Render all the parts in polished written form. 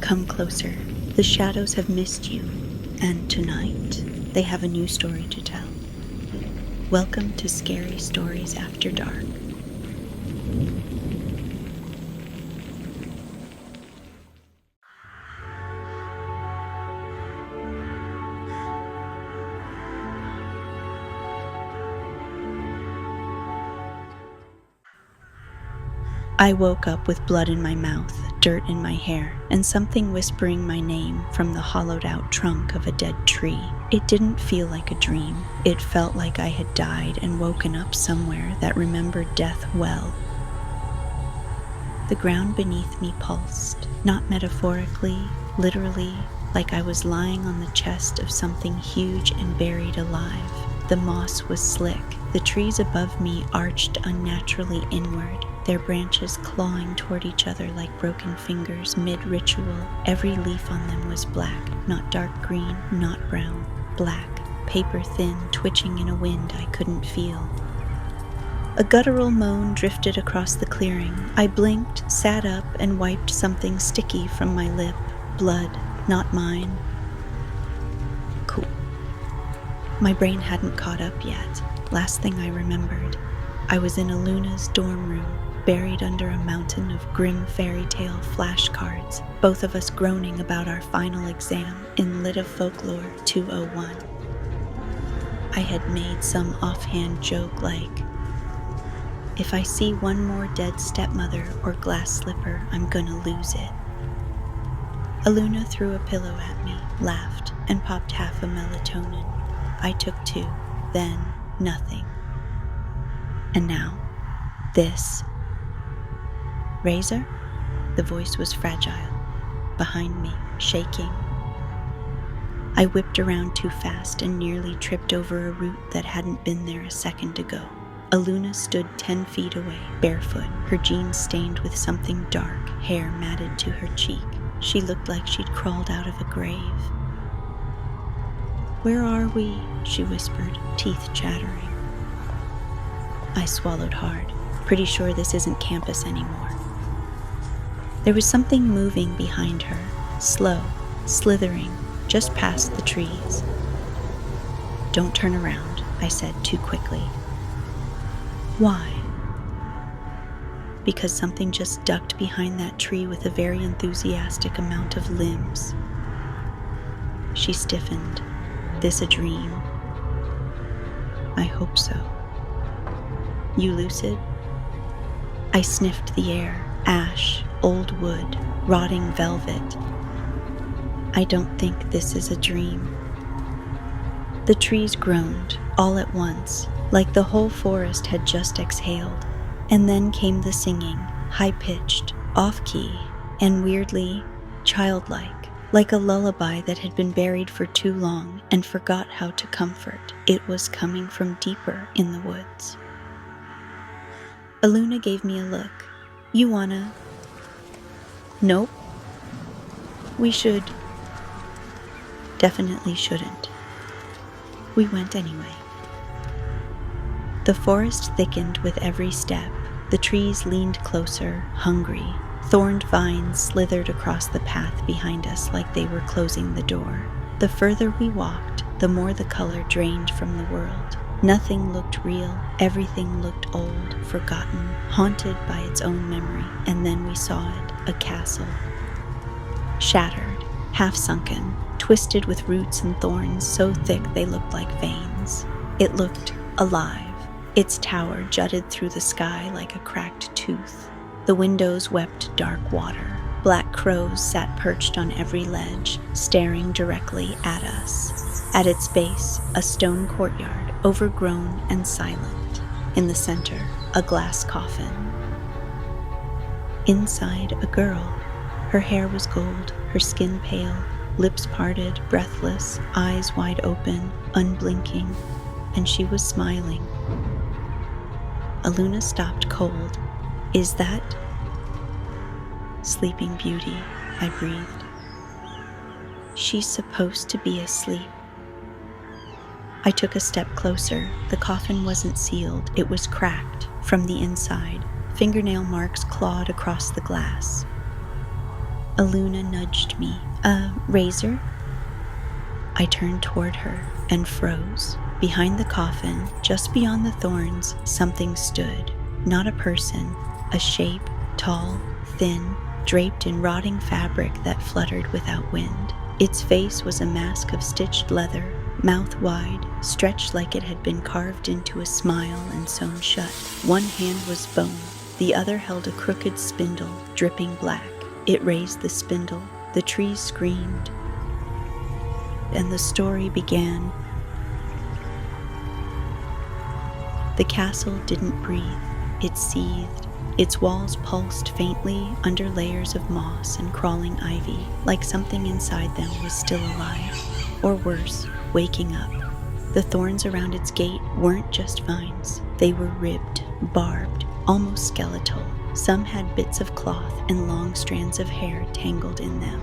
Come closer. The shadows have missed you, and tonight they have a new story to tell. Welcome to Scary Stories After Dark. I woke up with blood in my mouth, dirt in my hair, and something whispering my name from the hollowed-out trunk of a dead tree. It didn't feel like a dream. It felt like I had died and woken up somewhere that remembered death well. The ground beneath me pulsed, not metaphorically, literally, like I was lying on the chest of something huge and buried alive. The moss was slick. The trees above me arched unnaturally inward, their branches clawing toward each other like broken fingers mid-ritual. Every leaf on them was black, not dark green, not brown. Black, paper-thin, twitching in a wind I couldn't feel. A guttural moan drifted across the clearing. I blinked, sat up, and wiped something sticky from my lip. Blood, not mine. Cool. My brain hadn't caught up yet. Last thing I remembered, I was in Aluna's dorm room, buried under a mountain of grim Fairytale flashcards, both of us groaning about our final exam in Lit of Folklore 201. I had made some offhand joke like, if I see one more dead stepmother or glass slipper, I'm gonna lose it. Aluna threw a pillow at me, laughed, and popped half a melatonin. I took 2, then nothing. And now, this. Razor? The voice was fragile, behind me, shaking. I whipped around too fast and nearly tripped over a root that hadn't been there a second ago. Aluna stood 10 feet away, barefoot, her jeans stained with something dark, hair matted to her cheek. She looked like she'd crawled out of a grave. "Where are we?" she whispered, teeth chattering. I swallowed hard, pretty sure this isn't campus anymore. There was something moving behind her, slow, slithering, just past the trees. "Don't turn around," I said too quickly. "Why?" Because something just ducked behind that tree with a very enthusiastic amount of limbs. She stiffened. This a dream? I hope so. You lucid? I sniffed the air, ash, old wood, rotting velvet. I don't think this is a dream. The trees groaned, all at once, like the whole forest had just exhaled. And then came the singing, high-pitched, off-key, and weirdly childlike, like a lullaby that had been buried for too long and forgot how to comfort. It was coming from deeper in the woods. Aluna gave me a look. "You wanna?" "Nope." "We should." Definitely shouldn't. We went anyway. The forest thickened with every step. The trees leaned closer, hungry. Thorned vines slithered across the path behind us like they were closing the door. The further we walked, the more the color drained from the world. Nothing looked real. Everything looked old, forgotten, haunted by its own memory. And then we saw it, a castle. Shattered, half-sunken, twisted with roots and thorns so thick they looked like veins. It looked alive. Its tower jutted through the sky like a cracked tooth. The windows wept dark water. Black crows sat perched on every ledge, staring directly at us. At its base, a stone courtyard, overgrown and silent. In the center, a glass coffin. Inside, a girl. Her hair was gold, her skin pale, lips parted, breathless, eyes wide open, unblinking, and she was smiling. Aluna stopped cold. "Is that?" "Sleeping Beauty," I breathed. "She's supposed to be asleep." I took a step closer. The coffin wasn't sealed. It was cracked from the inside. Fingernail marks clawed across the glass. Aluna nudged me. Razor? I turned toward her and froze. Behind the coffin, just beyond the thorns, something stood. Not a person, a shape, tall, thin, draped in rotting fabric that fluttered without wind. Its face was a mask of stitched leather, mouth wide, stretched like it had been carved into a smile and sewn shut. One hand was bone, the other held a crooked spindle, dripping black. It raised the spindle, the trees screamed, and the story began. The castle didn't breathe. It seethed. Its walls pulsed faintly under layers of moss and crawling ivy, like something inside them was still alive, or worse, waking up. The thorns around its gate weren't just vines. They were ribbed, barbed, almost skeletal. Some had bits of cloth and long strands of hair tangled in them.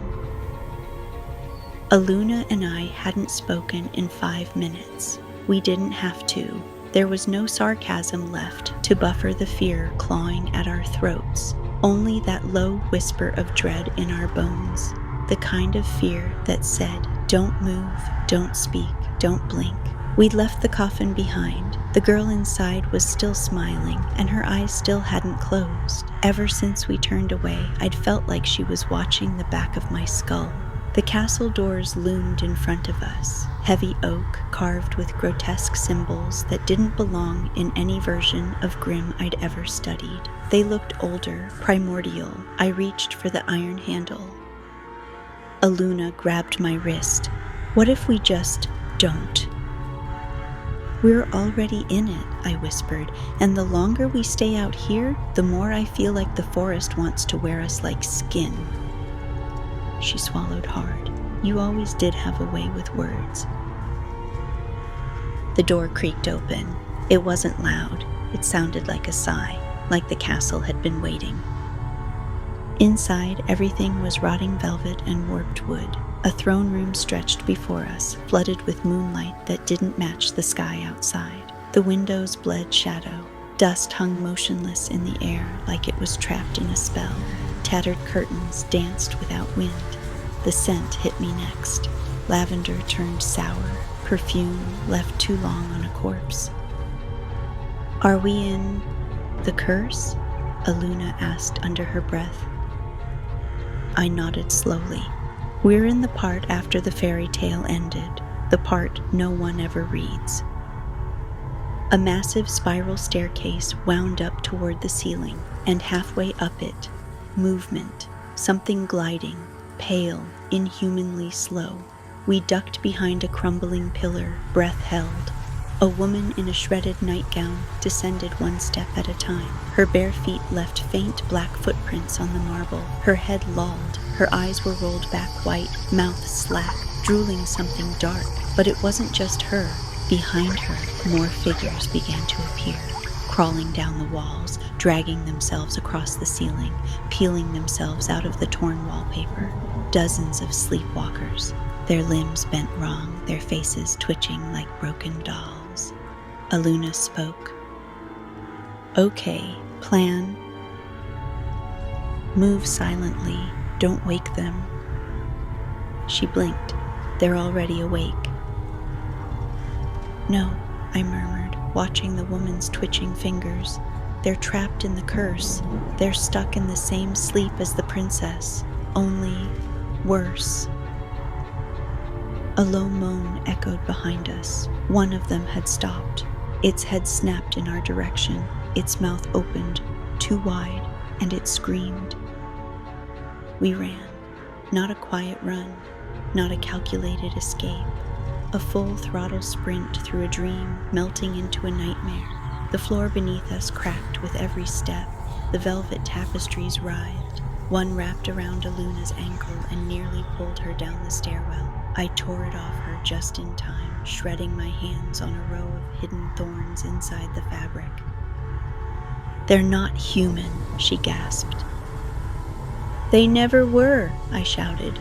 Aluna and I hadn't spoken in 5 minutes. We didn't have to. There was no sarcasm left to buffer the fear clawing at our throats, only that low whisper of dread in our bones, the kind of fear that said, "Don't move, don't speak, don't blink." We'd left the coffin behind. The girl inside was still smiling, and her eyes still hadn't closed. Ever since we turned away, I'd felt like she was watching the back of my skull. The castle doors loomed in front of us, heavy oak carved with grotesque symbols that didn't belong in any version of Grimm I'd ever studied. They looked older, primordial. I reached for the iron handle. Aluna grabbed my wrist. "What if we just don't?" "We're already in it," I whispered, "and the longer we stay out here, the more I feel like the forest wants to wear us like skin." She swallowed hard. "You always did have a way with words." The door creaked open. It wasn't loud. It sounded like a sigh, like the castle had been waiting. Inside, everything was rotting velvet and warped wood. A throne room stretched before us, flooded with moonlight that didn't match the sky outside. The windows bled shadow. Dust hung motionless in the air like it was trapped in a spell. Tattered curtains danced without wind. The scent hit me next. Lavender turned sour, perfume left too long on a corpse. "Are we in the curse?" Aluna asked under her breath. I nodded slowly. "We're in the part after the fairy tale ended, the part no one ever reads." A massive spiral staircase wound up toward the ceiling, and halfway up it, movement, something gliding, pale, inhumanly slow. We ducked behind a crumbling pillar, breath held. A woman in a shredded nightgown descended one step at a time. Her bare feet left faint black footprints on the marble. Her head lolled. Her eyes were rolled back white, mouth slack, drooling something dark. But it wasn't just her. Behind her, more figures began to appear, crawling down the walls, dragging themselves across the ceiling, peeling themselves out of the torn wallpaper. Dozens of sleepwalkers, their limbs bent wrong, their faces twitching like broken dolls. Aluna spoke. "Okay, plan. Move silently, don't wake them." She blinked. "They're already awake." "No," I murmured, watching the woman's twitching fingers. "They're trapped in the curse. They're stuck in the same sleep as the princess, only worse." A low moan echoed behind us. One of them had stopped. Its head snapped in our direction. Its mouth opened, too wide, and it screamed. We ran. Not a quiet run, not a calculated escape. A full throttle sprint through a dream, melting into a nightmare. The floor beneath us cracked with every step. The velvet tapestries writhed. One wrapped around Aluna's ankle and nearly pulled her down the stairwell. I tore it off her just in time, shredding my hands on a row of hidden thorns inside the fabric. "They're not human," she gasped. "They never were," I shouted.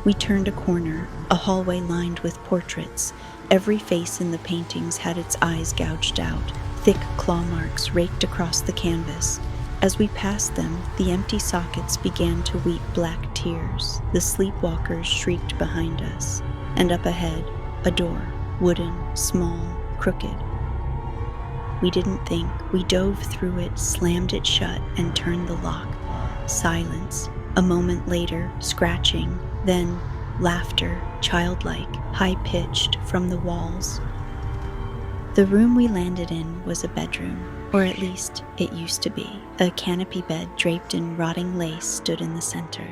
We turned a corner, a hallway lined with portraits. Every face in the paintings had its eyes gouged out, thick claw marks raked across the canvas. As we passed them, the empty sockets began to weep black tears. The sleepwalkers shrieked behind us, and up ahead, a door, wooden, small, crooked. We didn't think. We dove through it, slammed it shut, and turned the lock. Silence. A moment later, scratching, then laughter, childlike, high-pitched from the walls. The room we landed in was a bedroom, or at least it used to be. A canopy bed draped in rotting lace stood in the center.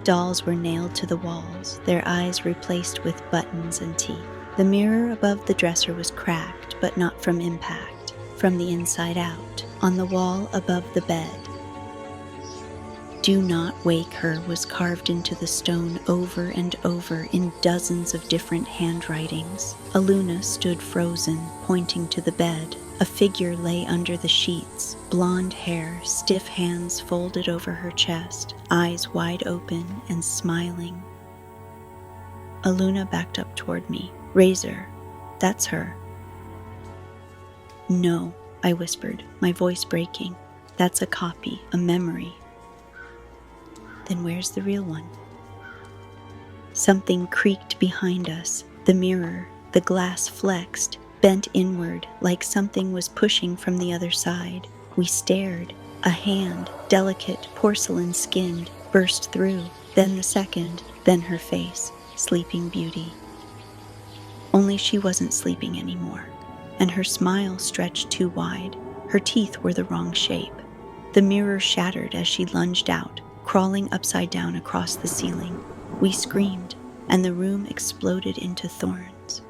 Dolls were nailed to the walls, their eyes replaced with buttons and teeth. The mirror above the dresser was cracked, but not from impact, from the inside out. On the wall above the bed, "Do not wake her" was carved into the stone over and over in dozens of different handwritings. Aluna stood frozen, pointing to the bed. A figure lay under the sheets, blonde hair, stiff hands folded over her chest, eyes wide open and smiling. Aluna backed up toward me. "Razor, that's her." "No," I whispered, my voice breaking. "That's a copy, a memory." "Then where's the real one?" Something creaked behind us. The mirror, the glass flexed, bent inward like something was pushing from the other side. We stared. A hand, delicate, porcelain-skinned, burst through. Then the second, then her face, Sleeping Beauty. Only she wasn't sleeping anymore, and her smile stretched too wide. Her teeth were the wrong shape. The mirror shattered as she lunged out, crawling upside down across the ceiling. We screamed, and the room exploded into thorns.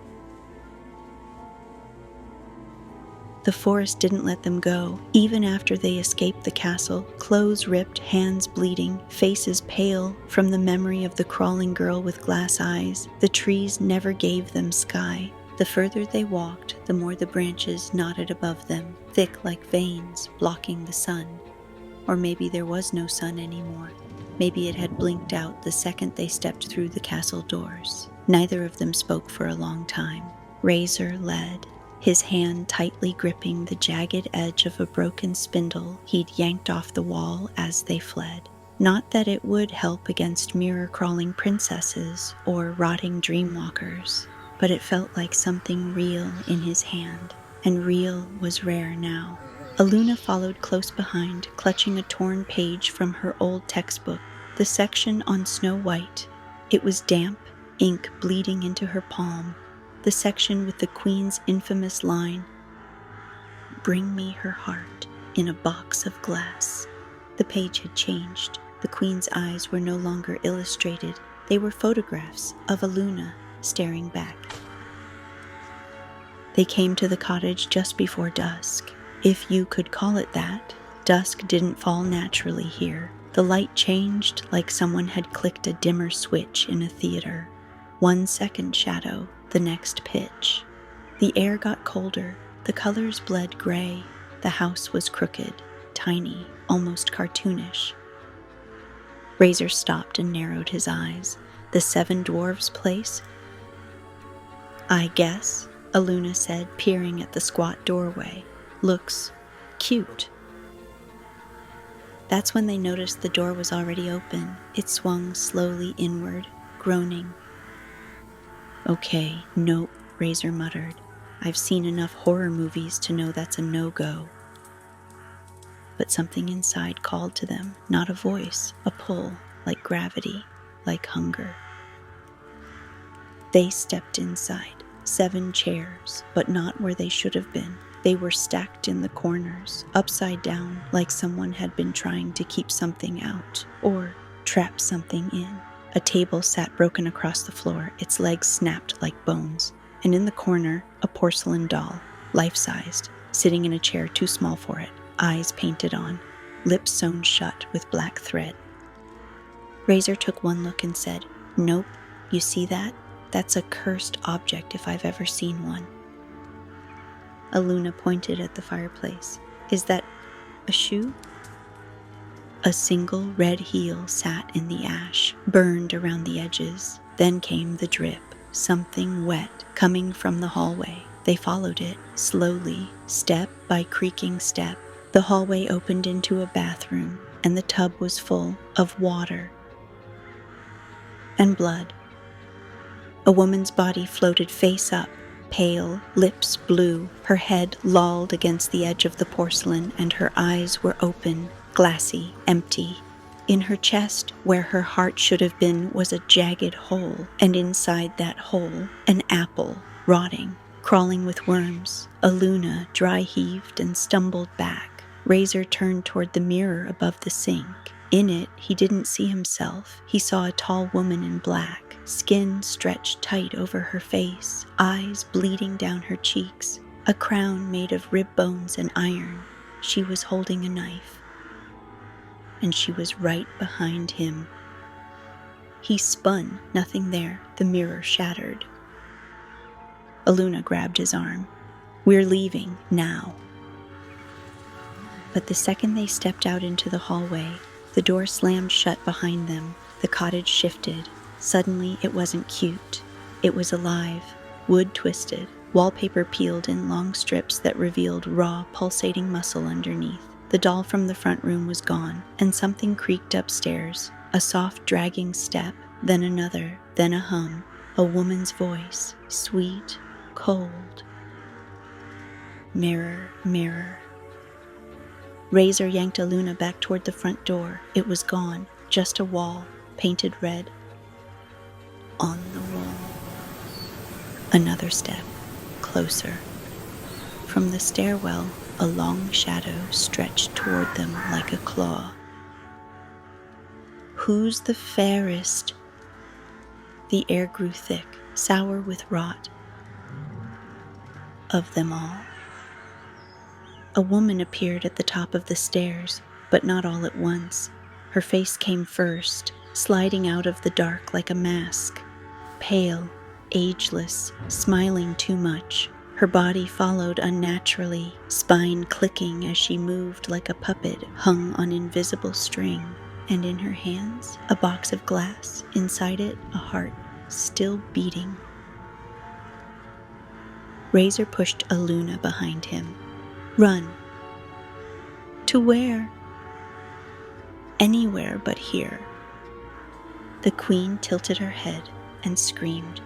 The forest didn't let them go, even after they escaped the castle, clothes ripped, hands bleeding, faces pale from the memory of the crawling girl with glass eyes. The trees never gave them sky. The further they walked, the more the branches knotted above them, thick like veins, blocking the sun. Or maybe there was no sun anymore. Maybe it had blinked out the second they stepped through the castle doors. Neither of them spoke for a long time. Razor led, his hand tightly gripping the jagged edge of a broken spindle he'd yanked off the wall as they fled. Not that it would help against mirror-crawling princesses or rotting dreamwalkers, but it felt like something real in his hand, and real was rare now. Aluna followed close behind, clutching a torn page from her old textbook, the section on Snow White. It was damp, ink bleeding into her palm, the section with the Queen's infamous line, "Bring me her heart in a box of glass." The page had changed. The Queen's eyes were no longer illustrated. They were photographs of Aluna staring back. They came to the cottage just before dusk, if you could call it that. Dusk didn't fall naturally here. The light changed like someone had clicked a dimmer switch in a theater. 1 second shadow, the next pitch. The air got colder. The colors bled gray. The house was crooked, tiny, almost cartoonish. Razor stopped and narrowed his eyes. "The Seven Dwarves place?" "I guess," Aluna said, peering at the squat doorway. "Looks cute." That's when they noticed the door was already open. It swung slowly inward, groaning. "Okay, nope," Razor muttered. "I've seen enough horror movies to know that's a no-go." But something inside called to them, not a voice, a pull, like gravity, like hunger. They stepped inside. 7 chairs, but not where they should have been. They were stacked in the corners, upside down, like someone had been trying to keep something out, or trap something in. A table sat broken across the floor, its legs snapped like bones, and in the corner, a porcelain doll, life-sized, sitting in a chair too small for it, eyes painted on, lips sewn shut with black thread. Razor took one look and said, "Nope, you see that? That's a cursed object if I've ever seen one." Aluna pointed at the fireplace. "Is that a shoe?" A single red heel sat in the ash, burned around the edges. Then came the drip, something wet coming from the hallway. They followed it, slowly, step by creaking step. The hallway opened into a bathroom, and the tub was full of water and blood. A woman's body floated face up, pale, lips blue, her head lolled against the edge of the porcelain, and her eyes were open, glassy, empty. In her chest, where her heart should have been, was a jagged hole, and inside that hole, an apple, rotting, crawling with worms. Aluna dry-heaved and stumbled back. Razor turned toward the mirror above the sink. In it, he didn't see himself. He saw a tall woman in black, skin stretched tight over her face, eyes bleeding down her cheeks, a crown made of rib bones and iron. She was holding a knife, and she was right behind him. He spun, nothing there, the mirror shattered. Aluna grabbed his arm. "We're leaving, now." But the second they stepped out into the hallway, the door slammed shut behind them. The cottage shifted. Suddenly, it wasn't cute. It was alive, wood twisted, wallpaper peeled in long strips that revealed raw, pulsating muscle underneath. The doll from the front room was gone, and something creaked upstairs. A soft, dragging step, then another, then a hum. A woman's voice, sweet, cold. "Mirror, mirror." Razor yanked Aluna back toward the front door. It was gone, just a wall, painted red. On the wall. Another step, closer. From the stairwell, a long shadow stretched toward them like a claw. "Who's the fairest?" The air grew thick, sour with rot. "Of them all." A woman appeared at the top of the stairs, but not all at once. Her face came first, sliding out of the dark like a mask. Pale, ageless, smiling too much. Her body followed unnaturally, spine clicking as she moved like a puppet hung on invisible string. And in her hands, a box of glass, inside it a heart, still beating. Razor pushed Aluna behind him. "Run." "To where?" "Anywhere but here." The queen tilted her head and screamed.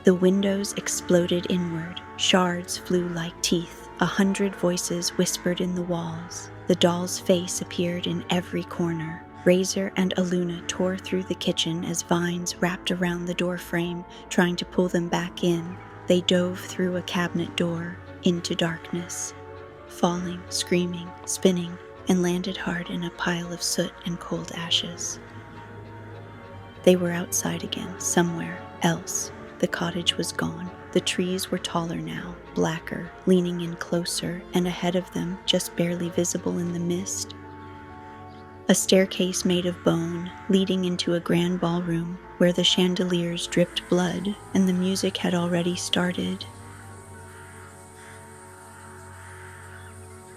The windows exploded inward, shards flew like teeth, 100 voices whispered in the walls. The doll's face appeared in every corner. Razor and Aluna tore through the kitchen as vines wrapped around the door frame, trying to pull them back in. They dove through a cabinet door, into darkness, falling, screaming, spinning, and landed hard in a pile of soot and cold ashes. They were outside again, somewhere else. The cottage was gone. The trees were taller now, blacker, leaning in closer, and ahead of them, just barely visible in the mist, a staircase made of bone, leading into a grand ballroom where the chandeliers dripped blood and the music had already started.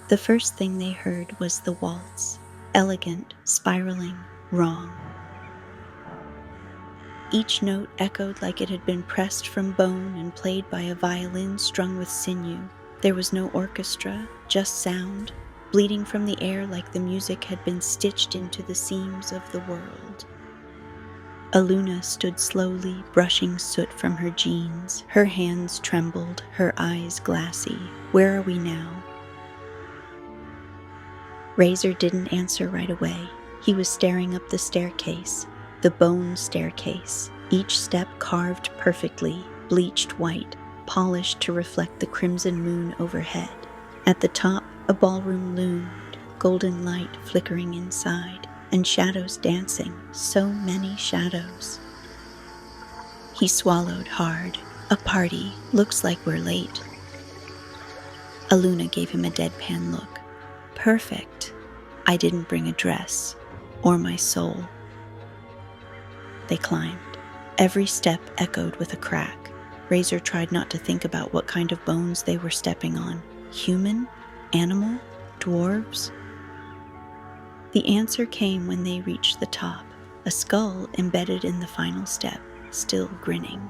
The first thing they heard was the waltz, elegant, spiraling, wrong. Each note echoed like it had been pressed from bone and played by a violin strung with sinew. There was no orchestra, just sound, bleeding from the air like the music had been stitched into the seams of the world. Aluna stood slowly, brushing soot from her jeans. Her hands trembled, her eyes glassy. "Where are we now?" Razor didn't answer right away. He was staring up the staircase, the bone staircase, each step carved perfectly, bleached white, polished to reflect the crimson moon overhead. At the top, a ballroom loomed, golden light flickering inside, and shadows dancing, so many shadows. He swallowed hard. "A party. Looks like we're late." Aluna gave him a deadpan look. "Perfect. I didn't bring a dress, or my soul." They climbed. Every step echoed with a crack. Razor tried not to think about what kind of bones they were stepping on. Human? Animal? Dwarves? The answer came when they reached the top, a skull embedded in the final step, still grinning.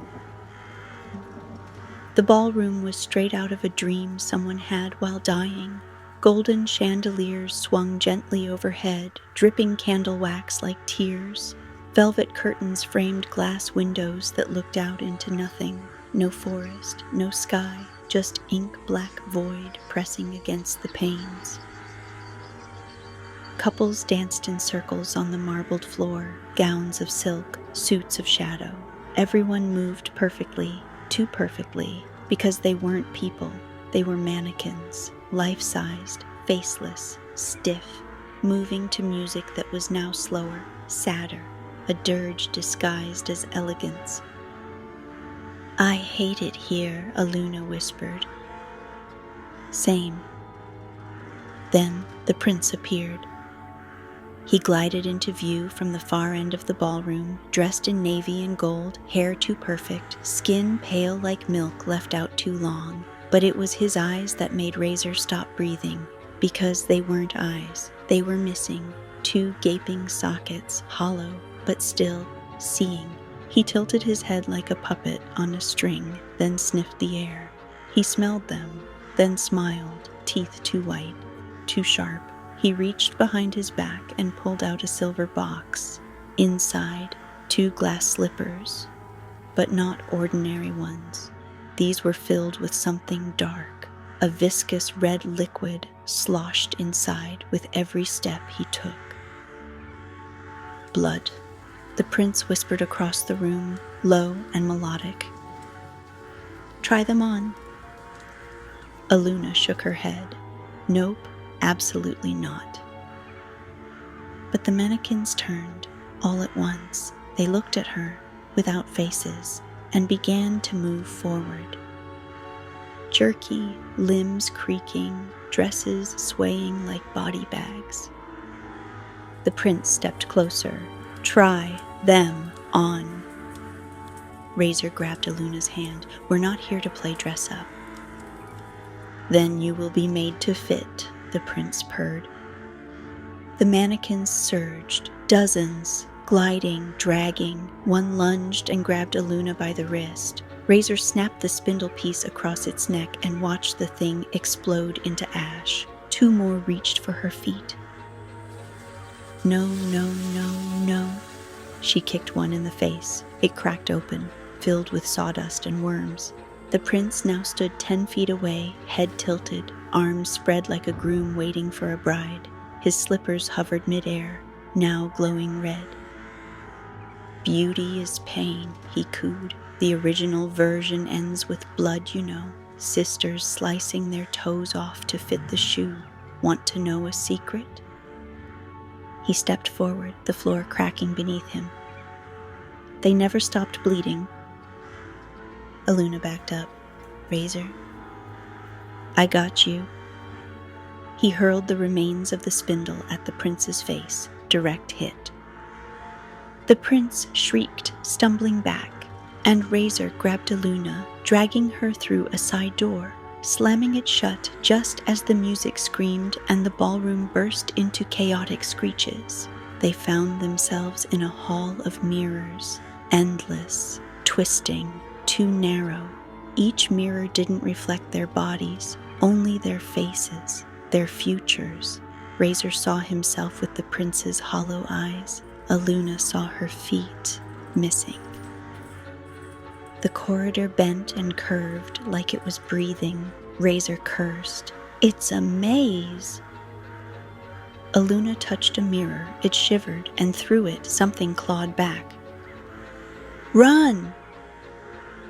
The ballroom was straight out of a dream someone had while dying. Golden chandeliers swung gently overhead, dripping candle wax like tears. Velvet curtains framed glass windows that looked out into nothing. No forest, no sky, just ink-black void pressing against the panes. Couples danced in circles on the marbled floor, gowns of silk, suits of shadow. Everyone moved perfectly, too perfectly, because they weren't people. They were mannequins, life-sized, faceless, stiff, moving to music that was now slower, sadder, a dirge disguised as elegance. "I hate it here," Aluna whispered. "Same." Then the prince appeared. He glided into view from the far end of the ballroom, dressed in navy and gold, hair too perfect, skin pale like milk left out too long. But it was his eyes that made Razor stop breathing, because they weren't eyes. They were missing, two gaping sockets, hollow, but still seeing. He tilted his head like a puppet on a string, then sniffed the air. He smelled them, then smiled, teeth too white, too sharp. He reached behind his back and pulled out a silver box. Inside, 2 glass slippers, but not ordinary ones. These were filled with something dark, a viscous red liquid sloshed inside with every step he took. "Blood," the prince whispered across the room, low and melodic. "Try them on." Aluna shook her head. "Nope, absolutely not." But the mannequins turned, all at once. They looked at her, without faces, and began to move forward. Jerky, limbs creaking, dresses swaying like body bags. The prince stepped closer. "Try them on." Razor grabbed Aluna's hand. "We're not here to play dress up." "Then you will be made to fit," the prince purred. The mannequins surged, dozens, gliding, dragging. One lunged and grabbed Aluna by the wrist. Razor snapped the spindle piece across its neck and watched the thing explode into ash. 2 more reached for her feet. "No, no, no, no." She kicked one in the face. It cracked open, filled with sawdust and worms. The prince now stood 10 feet away, head tilted, arms spread like a groom waiting for a bride. His slippers hovered midair, now glowing red. "Beauty is pain," he cooed. "The original version ends with blood, you know. Sisters slicing their toes off to fit the shoe. Want to know a secret?" He stepped forward, the floor cracking beneath him. "They never stopped bleeding." Aluna backed up. "Razor, I got you." He hurled the remains of the spindle at the prince's face, direct hit. The prince shrieked, stumbling back, and Razor grabbed Aluna, dragging her through a side door, slamming it shut just as the music screamed and the ballroom burst into chaotic screeches. They found themselves in a hall of mirrors, endless, twisting, too narrow. Each mirror didn't reflect their bodies, only their faces, their futures. Razor saw himself with the prince's hollow eyes. Aluna saw her feet, missing. The corridor bent and curved like it was breathing. Razor cursed. "It's a maze." Aluna touched a mirror. It shivered, and through it something clawed back. "Run!"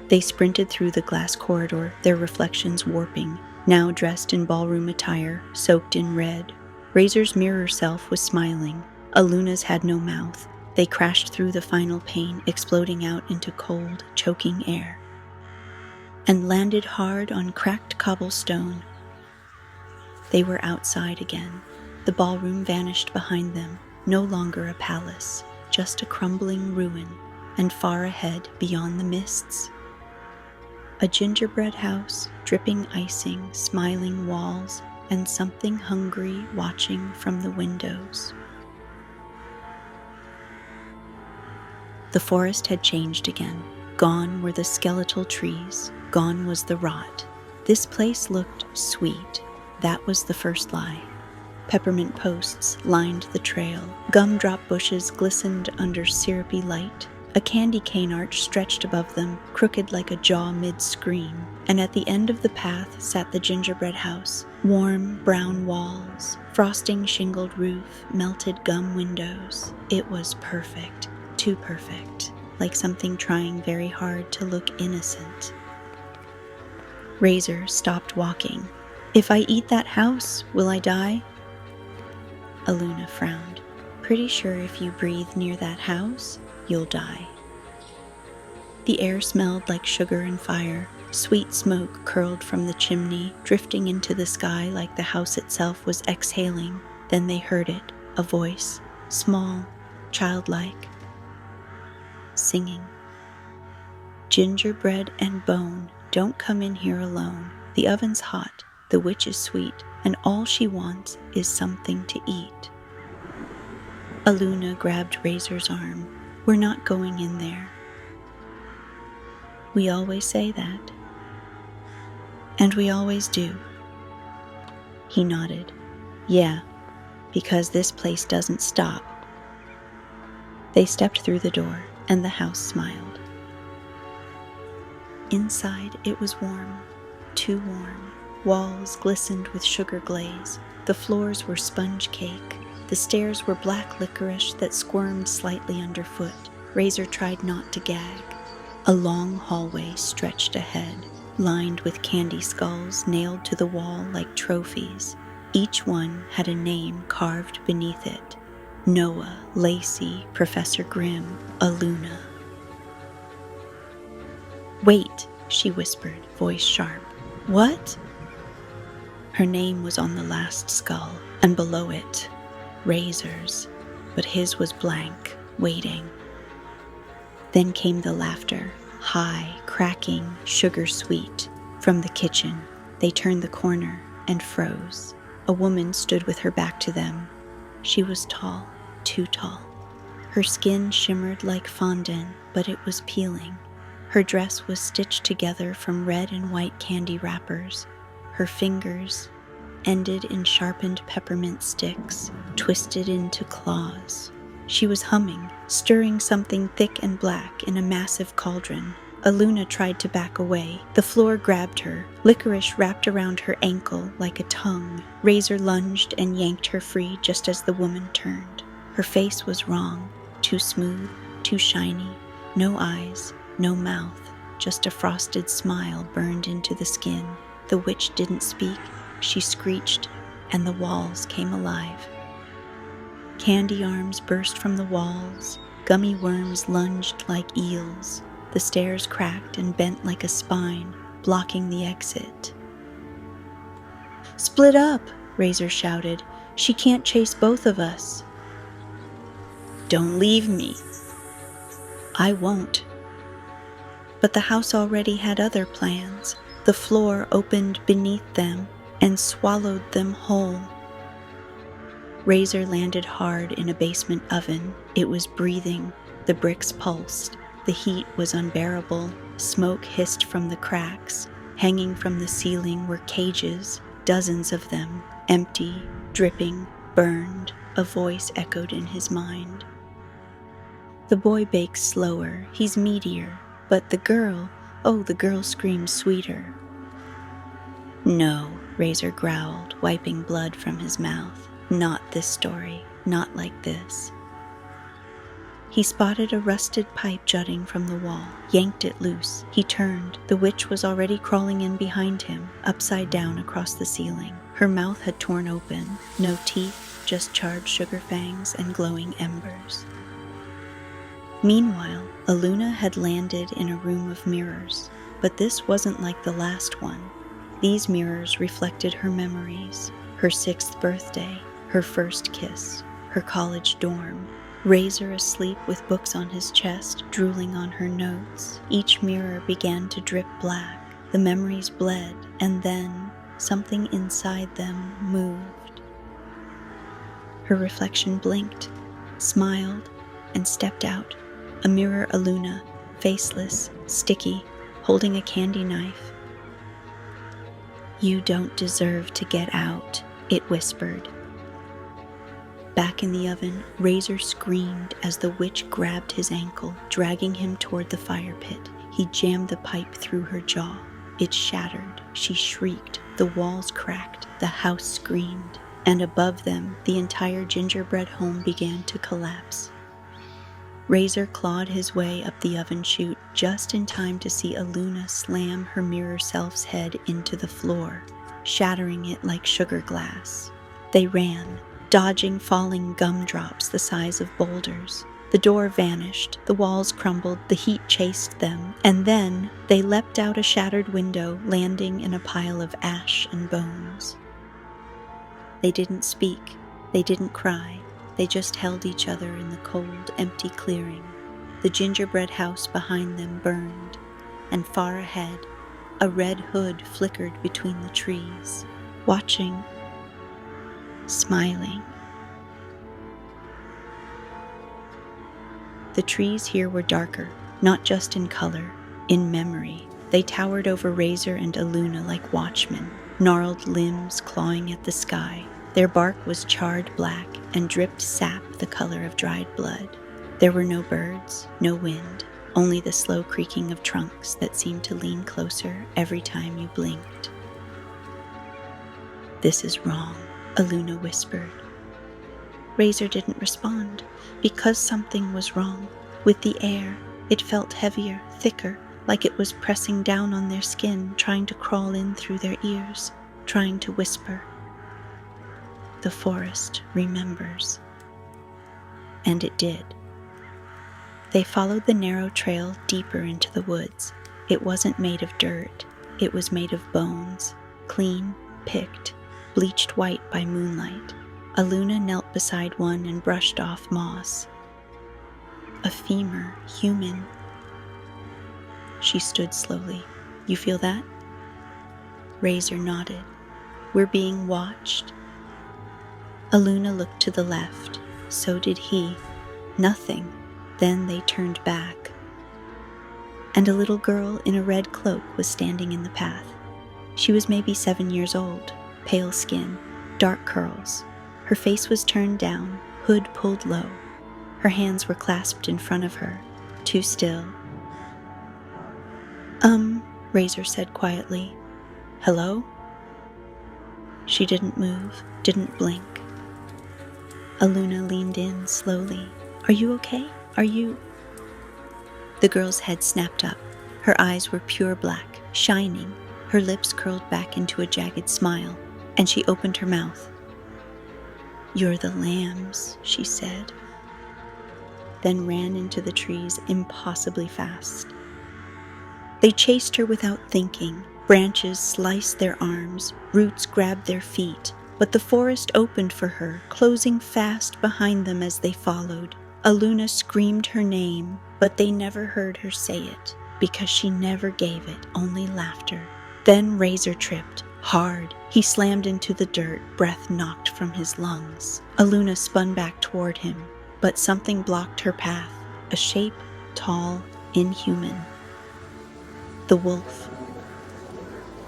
They sprinted through the glass corridor, their reflections warping, now dressed in ballroom attire, soaked in red. Razor's mirror self was smiling. Aluna's had no mouth. They crashed through the final pane, exploding out into cold, choking air, and landed hard on cracked cobblestone. They were outside again. The ballroom vanished behind them, no longer a palace, just a crumbling ruin, and far ahead, beyond the mists, a gingerbread house, dripping icing, smiling walls, and something hungry watching from the windows. The forest had changed again. Gone were the skeletal trees. Gone was the rot. This place looked sweet, That was the first lie. Peppermint posts lined the trail. Gumdrop bushes glistened under syrupy light. A candy cane arch stretched above them, crooked like a jaw mid-scream. And at the end of the path sat the gingerbread house. Warm, brown walls, frosting shingled roof, melted gum windows. It was perfect. Too perfect. Like something trying very hard to look innocent. Razor stopped walking. "If I eat that house, will I die?" Aluna frowned. "Pretty sure if you breathe near that house, you'll die." The air smelled like sugar and fire. Sweet smoke curled from the chimney, drifting into the sky like the house itself was exhaling. Then they heard it, a voice, small, childlike, singing. "Gingerbread and bone, don't come in here alone. The oven's hot, the witch is sweet, and all she wants is something to eat." Aluna grabbed Razor's arm. "We're not going in there." "We always say that." "And we always do." He nodded. "Yeah, because this place doesn't stop." They stepped through the door, and the house smiled. Inside it was warm, too warm. Walls glistened with sugar glaze. The floors were sponge cake. The stairs were black licorice that squirmed slightly underfoot. Razor tried not to gag. A long hallway stretched ahead, lined with candy skulls nailed to the wall like trophies. Each one had a name carved beneath it. Noah, Lacey, Professor Grimm, Aluna. "Wait," she whispered, voice sharp. "What?" Her name was on the last skull, and below it, Razor's, but his was blank, waiting. Then came the laughter, high, cracking, sugar-sweet. From the kitchen, they turned the corner and froze. A woman stood with her back to them. She was tall, too tall. Her skin shimmered like fondant, but it was peeling. Her dress was stitched together from red and white candy wrappers. Her fingers ended in sharpened peppermint sticks, twisted into claws. She was humming, stirring something thick and black in a massive cauldron. Aluna tried to back away. The floor grabbed her. Licorice wrapped around her ankle like a tongue. Razor lunged and yanked her free just as the woman turned. Her face was wrong, too smooth, too shiny. No eyes, no mouth, just a frosted smile burned into the skin. The witch didn't speak. She screeched, and the walls came alive. Candy arms burst from the walls. Gummy worms lunged like eels. The stairs cracked and bent like a spine, blocking the exit. "Split up!" Razor shouted. "She can't chase both of us." "Don't leave me." "I won't." But the house already had other plans. The floor opened beneath them and swallowed them whole. Razor landed hard in a basement oven. It was breathing. The bricks pulsed. The heat was unbearable. Smoke hissed from the cracks. Hanging from the ceiling were cages, dozens of them, empty, dripping, burned. A voice echoed in his mind. "The boy bakes slower. He's meatier. But the girl, oh, the girl screams sweeter." "No," Razor growled, wiping blood from his mouth. "Not this story. Not like this." He spotted a rusted pipe jutting from the wall, yanked it loose. He turned. The witch was already crawling in behind him, upside down across the ceiling. Her mouth had torn open. No teeth, just charred sugar fangs and glowing embers. Meanwhile, Aluna had landed in a room of mirrors, but this wasn't like the last one. These mirrors reflected her memories, her 6th birthday, her first kiss, her college dorm. Razor asleep with books on his chest, drooling on her notes. Each mirror began to drip black. The memories bled, and then something inside them moved. Her reflection blinked, smiled, and stepped out. A mirror Aluna, faceless, sticky, holding a candy knife. "You don't deserve to get out," it whispered. Back in the oven, Razor screamed as the witch grabbed his ankle, dragging him toward the fire pit. He jammed the pipe through her jaw. It shattered. She shrieked. The walls cracked. The house screamed. And above them, the entire gingerbread home began to collapse. Razor clawed his way up the oven chute just in time to see Aluna slam her mirror self's head into the floor, shattering it like sugar glass. They ran, dodging falling gumdrops the size of boulders. The door vanished, the walls crumbled, the heat chased them, and then they leapt out a shattered window, landing in a pile of ash and bones. They didn't speak, they didn't cry, they just held each other in the cold, empty clearing. The gingerbread house behind them burned, and far ahead, a red hood flickered between the trees, watching, smiling. The trees here were darker, not just in color, in memory. They towered over Razor and Aluna like watchmen, gnarled limbs clawing at the sky. Their bark was charred black and dripped sap the color of dried blood. There were no birds, no wind, only the slow creaking of trunks that seemed to lean closer every time you blinked. "This is wrong," Aluna whispered. Razor didn't respond, because something was wrong. With the air, it felt heavier, thicker, like it was pressing down on their skin, trying to crawl in through their ears, trying to whisper. The forest remembers. And it did. They followed the narrow trail deeper into the woods. It wasn't made of dirt. It was made of bones, clean, picked, bleached white by moonlight. Aluna knelt beside one and brushed off moss. A femur, human. She stood slowly. "You feel that?" Razor nodded. "We're being watched." Aluna looked to the left. So did he. Nothing. Then they turned back. And a little girl in a red cloak was standing in the path. She was maybe 7 years old, pale skin, dark curls. Her face was turned down, hood pulled low. Her hands were clasped in front of her, too still. Razor said quietly. "Hello?" She didn't move, didn't blink. Aluna leaned in slowly. "Are you okay? Are you—" The girl's head snapped up. Her eyes were pure black, shining. Her lips curled back into a jagged smile, and she opened her mouth. "You're the lambs," she said, then ran into the trees impossibly fast. They chased her without thinking. Branches sliced their arms, roots grabbed their feet, but the forest opened for her, closing fast behind them as they followed. Aluna screamed her name, but they never heard her say it, because she never gave it, only laughter. Then Razor tripped, hard. He slammed into the dirt, breath knocked from his lungs. Aluna spun back toward him, but something blocked her path, a shape, tall, inhuman. The wolf.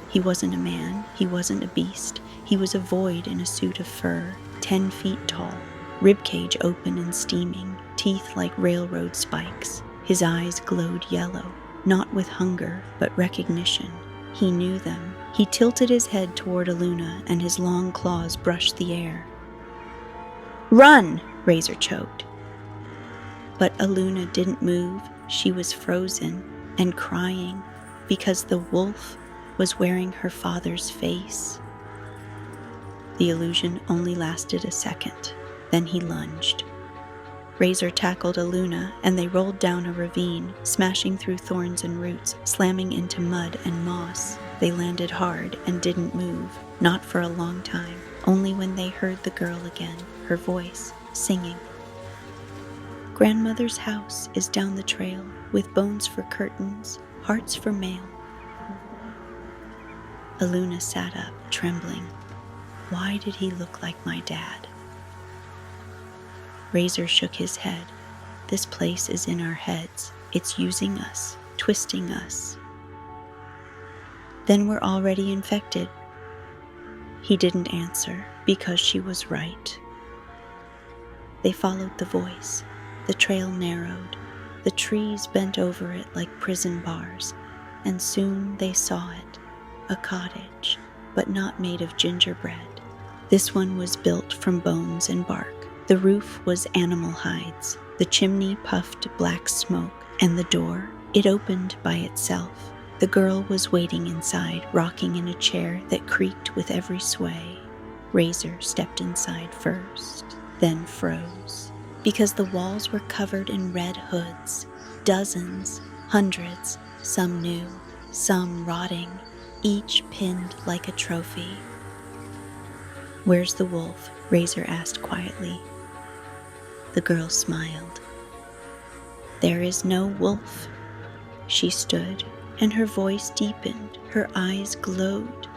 He wasn't a man, he wasn't a beast. He was a void in a suit of fur, 10 feet tall, ribcage open and steaming, teeth like railroad spikes. His eyes glowed yellow, not with hunger, but recognition. He knew them. He tilted his head toward Aluna, and his long claws brushed the air. "Run!" Razor choked. But Aluna didn't move. She was frozen and crying because the wolf was wearing her father's face. The illusion only lasted a second. Then he lunged. Razor tackled Aluna, and they rolled down a ravine, smashing through thorns and roots, slamming into mud and moss. They landed hard and didn't move, not for a long time, only when they heard the girl again, her voice, singing. "Grandmother's house is down the trail, with bones for curtains, hearts for mail." Aluna sat up, trembling. Why did he look like my dad? Razor shook his head. This place is in our heads. It's using us, twisting us. Then we're already infected. He didn't answer because she was right. They followed the voice. The trail narrowed. The trees bent over it like prison bars, and soon they saw it, a cottage, but not made of gingerbread. This one was built from bones and bark. The roof was animal hides. The chimney puffed black smoke, and the door, it opened by itself. The girl was waiting inside, rocking in a chair that creaked with every sway. Razor stepped inside first, then froze, because the walls were covered in red hoods. Dozens, hundreds, some new, some rotting, each pinned like a trophy. "Where's the wolf?" Razor asked quietly. The girl smiled. "There is no wolf." She stood, and her voice deepened, her eyes glowed.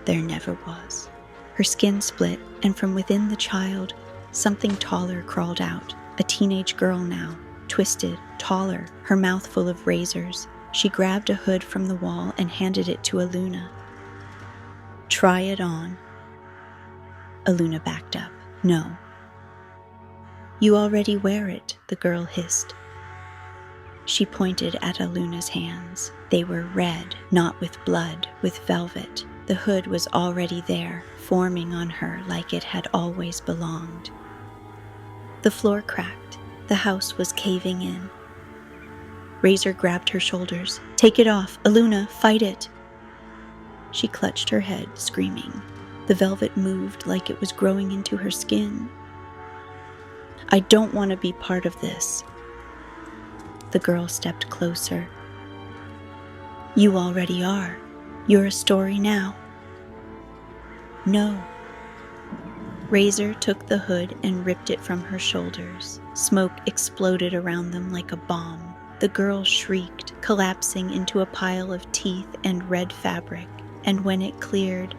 There never was. Her skin split, and from within the child, something taller crawled out, a teenage girl now, twisted, taller, her mouth full of razors. She grabbed a hood from the wall and handed it to Aluna. "Try it on." Aluna backed up. "No." "You already wear it," the girl hissed. She pointed at Aluna's hands. They were red, not with blood, with velvet. The hood was already there, forming on her like it had always belonged. The floor cracked. The house was caving in. Razor grabbed her shoulders. "Take it off! Aluna, fight it!" She clutched her head, screaming. The velvet moved like it was growing into her skin. "I don't want to be part of this." The girl stepped closer. "You already are. You're a story now." "No." Razor took the hood and ripped it from her shoulders. Smoke exploded around them like a bomb. The girl shrieked, collapsing into a pile of teeth and red fabric, and when it cleared,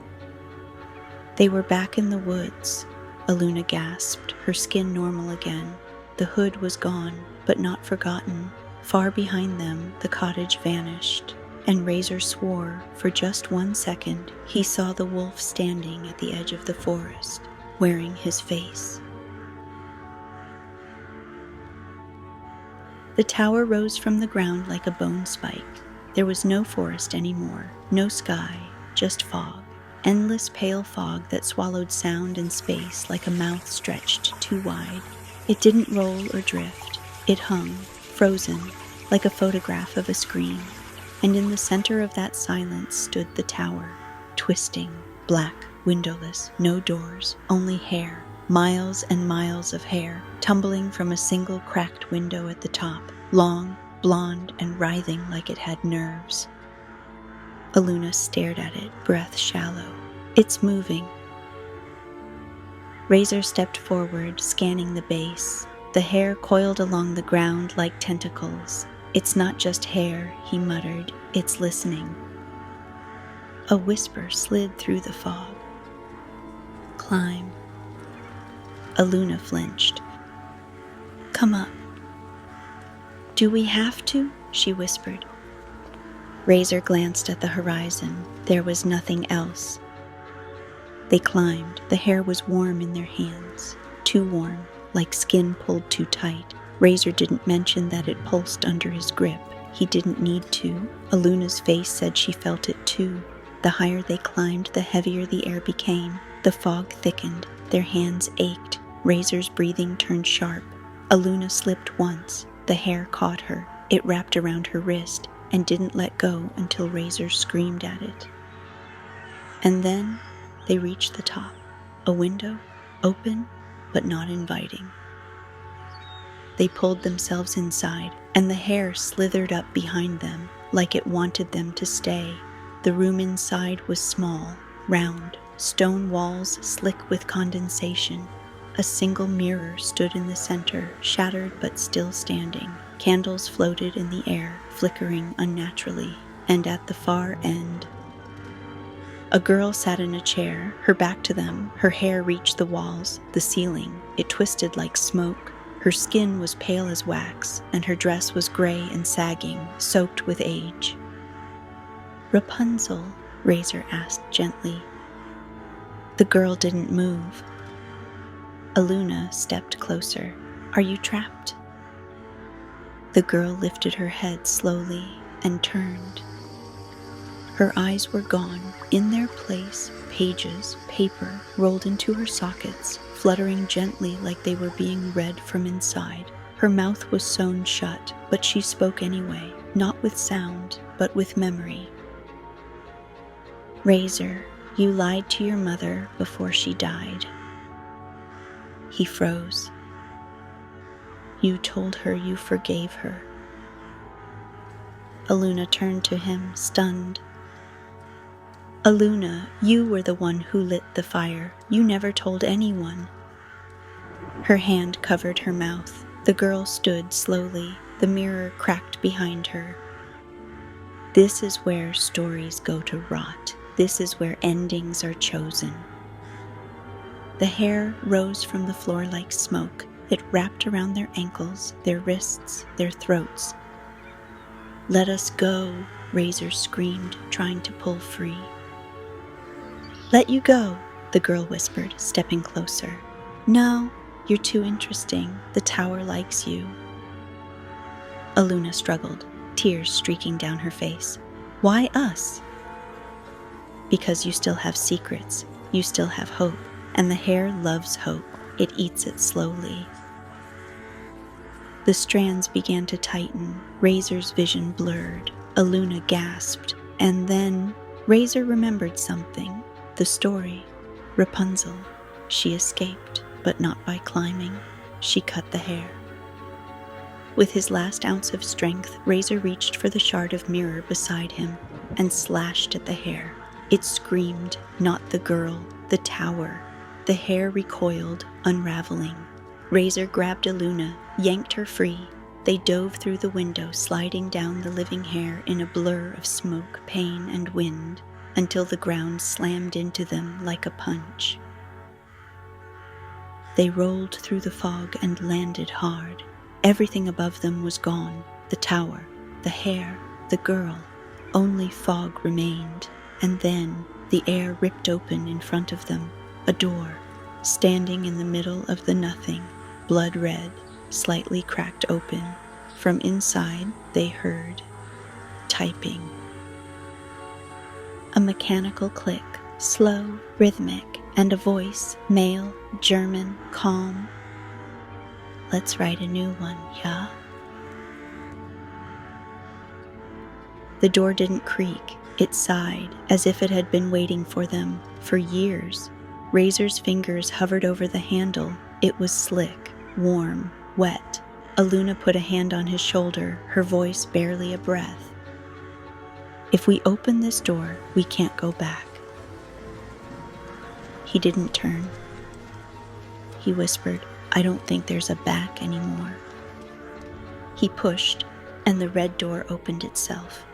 they were back in the woods. Aluna gasped, her skin normal again. The hood was gone, but not forgotten. Far behind them, the cottage vanished, and Razor swore for just 1 second he saw the wolf standing at the edge of the forest, wearing his face. The tower rose from the ground like a bone spike. There was no forest anymore, no sky, just fog. Endless pale fog that swallowed sound and space like a mouth stretched too wide. It didn't roll or drift. It hung, frozen, like a photograph of a screen. And in the center of that silence stood the tower, twisting, black, windowless, no doors, only hair, miles and miles of hair, tumbling from a single cracked window at the top, long, blonde, and writhing like it had nerves. Aluna stared at it, breath shallow. "It's moving." Razor stepped forward, scanning the base. The hair coiled along the ground like tentacles. "It's not just hair," he muttered. "It's listening." A whisper slid through the fog. "Climb." Aluna flinched. "Come up." "Do we have to?" she whispered. Razor glanced at the horizon. There was nothing else. They climbed. The hair was warm in their hands, too warm, like skin pulled too tight. Razor didn't mention that it pulsed under his grip. He didn't need to. Aluna's face said she felt it too. The higher they climbed, the heavier the air became. The fog thickened. Their hands ached. Razor's breathing turned sharp. Aluna slipped once. The hair caught her. It wrapped around her wrist and didn't let go until Razor screamed at it. And then they reached the top. A window, open but not inviting. They pulled themselves inside, and the hair slithered up behind them like it wanted them to stay. The room inside was small, round, stone walls slick with condensation. A single mirror stood in the center, shattered but still standing. Candles floated in the air, flickering unnaturally, and at the far end, a girl sat in a chair, her back to them. Her hair reached the walls, the ceiling. It twisted like smoke. Her skin was pale as wax, and her dress was gray and sagging, soaked with age. "Rapunzel?" Razor asked gently. The girl didn't move. Aluna stepped closer. Are you trapped? The girl lifted her head slowly and turned. Her eyes were gone. In their place, pages, paper, rolled into her sockets, fluttering gently like they were being read from inside. Her mouth was sewn shut, but she spoke anyway, not with sound, but with memory. Razor, you lied to your mother before she died. He froze. You told her you forgave her. Aluna turned to him, stunned. Aluna, you were the one who lit the fire. You never told anyone. Her hand covered her mouth. The girl stood slowly, the mirror cracked behind her. This is where stories go to rot. This is where endings are chosen. The hair rose from the floor like smoke. It wrapped around their ankles, their wrists, their throats. Let us go, Razor screamed, trying to pull free. Let you go, the girl whispered, stepping closer. No, you're too interesting. The tower likes you. Aluna struggled, tears streaking down her face. Why us? Because you still have secrets. You still have hope. And the hair loves hope. It eats it slowly. The strands began to tighten. Razor's vision blurred. Aluna gasped. And then Razor remembered something. The story. Rapunzel. She escaped, but not by climbing. She cut the hair. With his last ounce of strength, Razor reached for the shard of mirror beside him and slashed at the hair. It screamed, not the girl, the tower. The hair recoiled, unraveling. Razor grabbed Aluna, yanked her free. They dove through the window, sliding down the living hair in a blur of smoke, pain, and wind, until the ground slammed into them like a punch. They rolled through the fog and landed hard. Everything above them was gone. The tower, the hair, the girl. Only fog remained. And then the air ripped open in front of them. A door, standing in the middle of the nothing, blood red, slightly cracked open. From inside, they heard typing. A mechanical click, slow, rhythmic, and a voice, male, German, calm. Let's write a new one, yeah? The door didn't creak. It sighed, as if it had been waiting for them for years. Razor's fingers hovered over the handle. It was slick, warm, wet. Aluna put a hand on his shoulder, her voice barely a breath. If we open this door, we can't go back. He didn't turn. He whispered, I don't think there's a back anymore. He pushed, and the red door opened itself.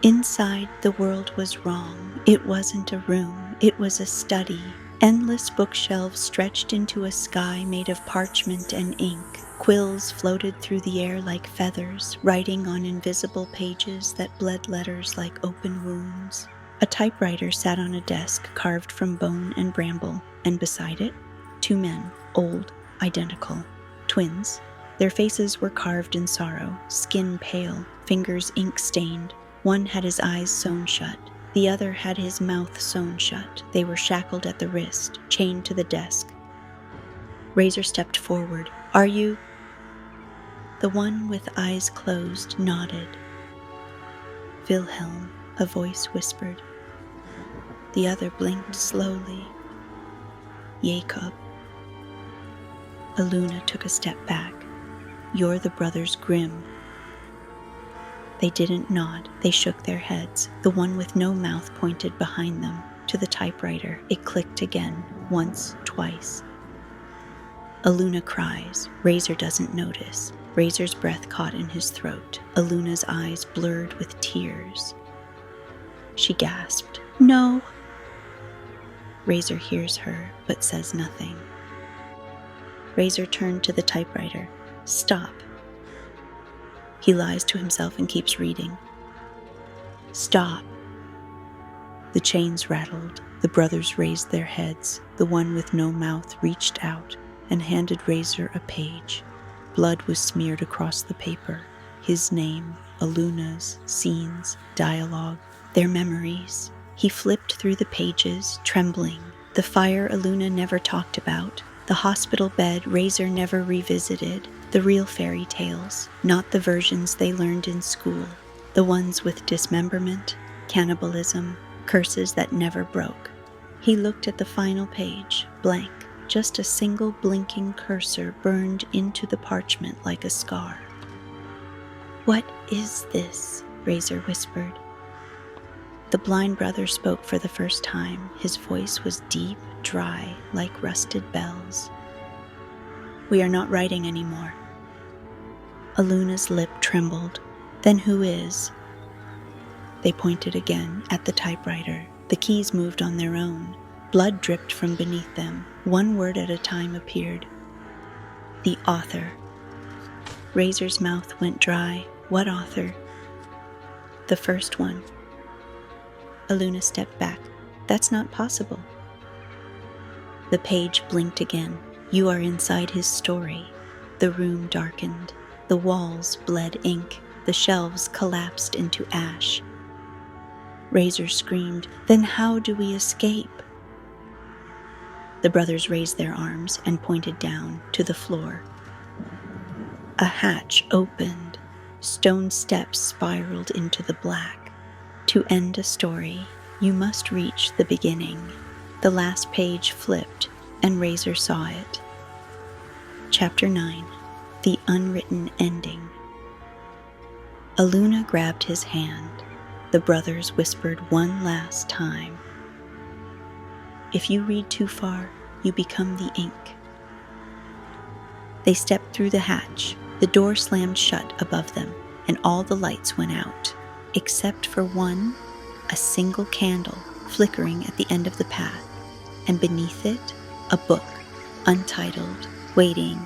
Inside, the world was wrong. It wasn't a room. It was a study. Endless bookshelves stretched into a sky made of parchment and ink. Quills floated through the air like feathers, writing on invisible pages that bled letters like open wounds. A typewriter sat on a desk carved from bone and bramble, and beside it, 2 men, old, identical, twins. Their faces were carved in sorrow, skin pale, fingers ink-stained. One had his eyes sewn shut. The other had his mouth sewn shut. They were shackled at the wrist, chained to the desk. Razor stepped forward. Are you? The one with eyes closed nodded. Wilhelm, a voice whispered. The other blinked slowly. Jacob. Aluna took a step back. You're the Brothers Grimm. They didn't nod. They shook their heads. The one with no mouth pointed behind them to the typewriter. It clicked again, once, twice. Aluna cries. Razor doesn't notice. Razor's breath caught in his throat. Aluna's eyes blurred with tears. She gasped, No! Razor hears her, but says nothing. Razor turned to the typewriter. Stop. He lies to himself and keeps reading. Stop. The chains rattled. The brothers raised their heads. The one with no mouth reached out and handed Razor a page. Blood was smeared across the paper. His name, Aluna's, scenes, dialogue, their memories. He flipped through the pages, trembling. The fire Aluna never talked about, the hospital bed Razor never revisited, the real fairy tales, not the versions they learned in school, the ones with dismemberment, cannibalism, curses that never broke. He looked at the final page, blank, just a single blinking cursor burned into the parchment like a scar. "What is this?" Razor whispered. The blind brother spoke for the first time. His voice was deep, dry, like rusted bells. "We are not writing anymore." Aluna's lip trembled. "Then who is?" They pointed again at the typewriter. The keys moved on their own. Blood dripped from beneath them. One word at a time appeared. "The author." Razor's mouth went dry. "What author?" "The first one." Aluna stepped back. "That's not possible." The page blinked again. "You are inside his story." The room darkened. The walls bled ink. The shelves collapsed into ash. Razor screamed, "Then how do we escape?" The brothers raised their arms and pointed down to the floor. A hatch opened. Stone steps spiraled into the black. To end a story, you must reach the beginning. The last page flipped, and Razor saw it. Chapter 9. The Unwritten Ending. Aluna grabbed his hand. The brothers whispered one last time. "If you read too far, you become the ink." They stepped through the hatch. The door slammed shut above them, and all the lights went out, except for one, a single candle flickering at the end of the path, and beneath it, a book, untitled, waiting,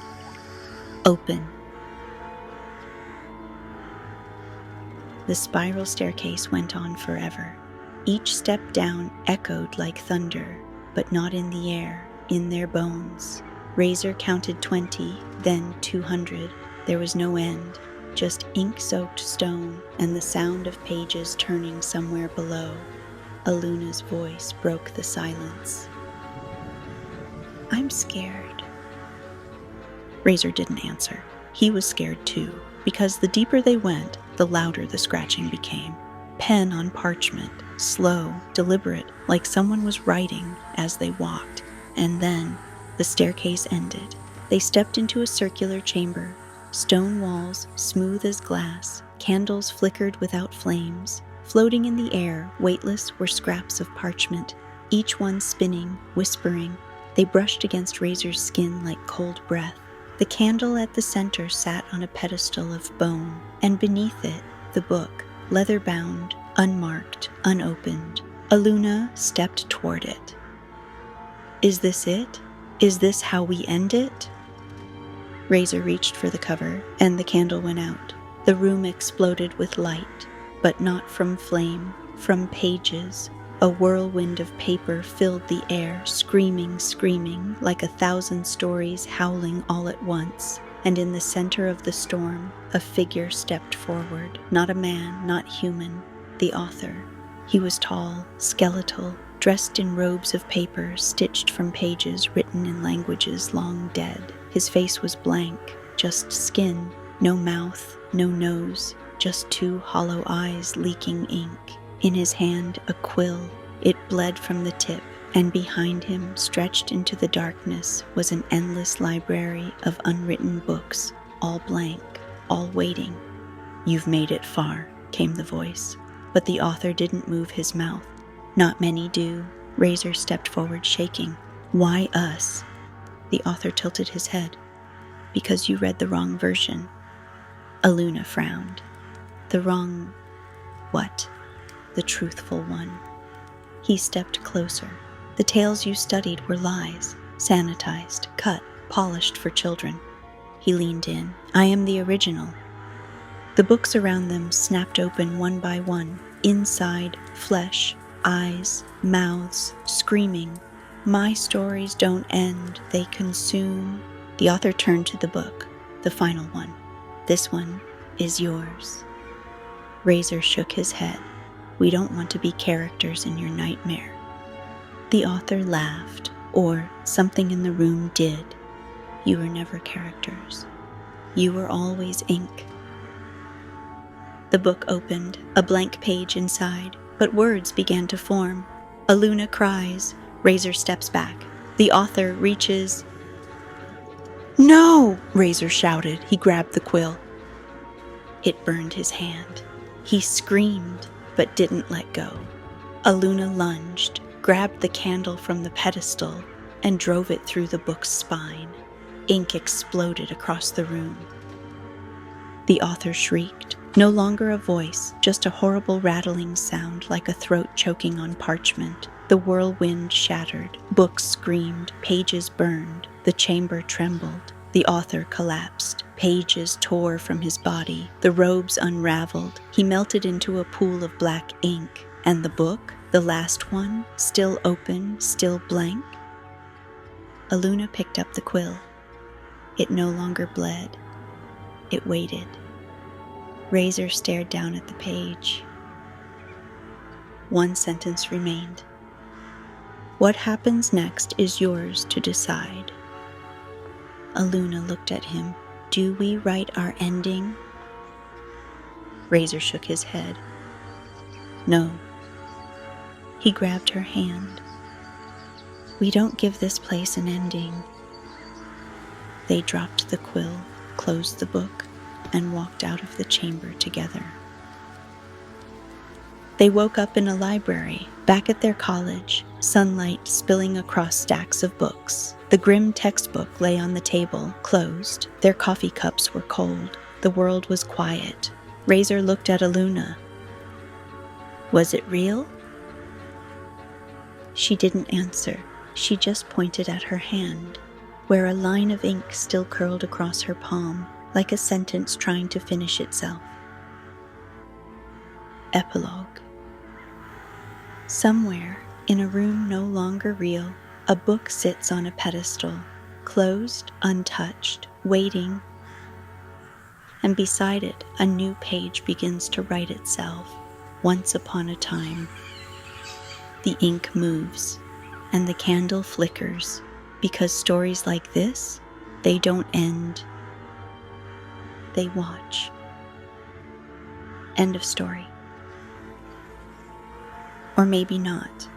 open. The spiral staircase went on forever. Each step down echoed like thunder, but not in the air, in their bones. Razor counted 20, then 200. There was no end, just ink-soaked stone and the sound of pages turning somewhere below. Aluna's voice broke the silence. "I'm scared." Razor didn't answer. He was scared too, because the deeper they went, the louder the scratching became. Pen on parchment, slow, deliberate, like someone was writing as they walked. And then the staircase ended. They stepped into a circular chamber. Stone walls, smooth as glass, candles flickered without flames. Floating in the air, weightless, were scraps of parchment, each one spinning, whispering. They brushed against Razor's skin like cold breath. The candle at the center sat on a pedestal of bone, and beneath it, the book, leather-bound, unmarked, unopened. Aluna stepped toward it. "Is this it? Is this how we end it?" Razor reached for the cover, and the candle went out. The room exploded with light, but not from flame, from pages. A whirlwind of paper filled the air, screaming, like 1,000 stories howling all at once. And in the center of the storm, a figure stepped forward. Not a man, not human. The author. He was tall, skeletal, dressed in robes of paper stitched from pages written in languages long dead. His face was blank, just skin, no mouth, no nose, just 2 hollow eyes leaking ink. In his hand, a quill. It bled from the tip, and behind him, stretched into the darkness, was an endless library of unwritten books, all blank, all waiting. "You've made it far," came the voice. But the author didn't move his mouth. "Not many do." Razor stepped forward, shaking. "Why us?" The author tilted his head. "Because you read the wrong version." Aluna frowned. "The wrong what?" "The truthful one." He stepped closer. "The tales you studied were lies, sanitized, cut, polished for children." He leaned in. "I am the original." The books around them snapped open one by one. Inside, flesh, eyes, mouths, screaming, "My stories don't end, they consume." The author turned to the book, the final one. "This one is yours." Razor shook his head. "We don't want to be characters in your nightmare." The author laughed, or something in the room did. "You were never characters. You were always ink." The book opened, a blank page inside, but words began to form. Aluna cries. Razor steps back. The author reaches. "No!" Razor shouted. He grabbed the quill. It burned his hand. He screamed, but didn't let go. Aluna lunged, grabbed the candle from the pedestal, and drove it through the book's spine. Ink exploded across the room. The author shrieked. No longer a voice, just a horrible rattling sound like a throat choking on parchment. The whirlwind shattered. Books screamed. Pages burned. The chamber trembled. The author collapsed. Pages tore from his body. The robes unraveled. He melted into a pool of black ink. And the book, the last one, still open, still blank? Aluna picked up the quill. It no longer bled. It waited. Razor stared down at the page. One sentence remained. "What happens next is yours to decide." Aluna looked at him. "Do we write our ending?" Razor shook his head. "No." He grabbed her hand. "We don't give this place an ending." They dropped the quill, closed the book, and walked out of the chamber together. They woke up in a library, back at their college, sunlight spilling across stacks of books. The Grimm textbook lay on the table, closed. Their coffee cups were cold. The world was quiet. Razor looked at Aluna. "Was it real?" She didn't answer. She just pointed at her hand, where a line of ink still curled across her palm, like a sentence trying to finish itself. Epilogue. Somewhere, in a room no longer real, a book sits on a pedestal, closed, untouched, waiting, and beside it, a new page begins to write itself. Once upon a time. The ink moves, and the candle flickers, because stories like this, they don't end. They watch. End of story. Or maybe not.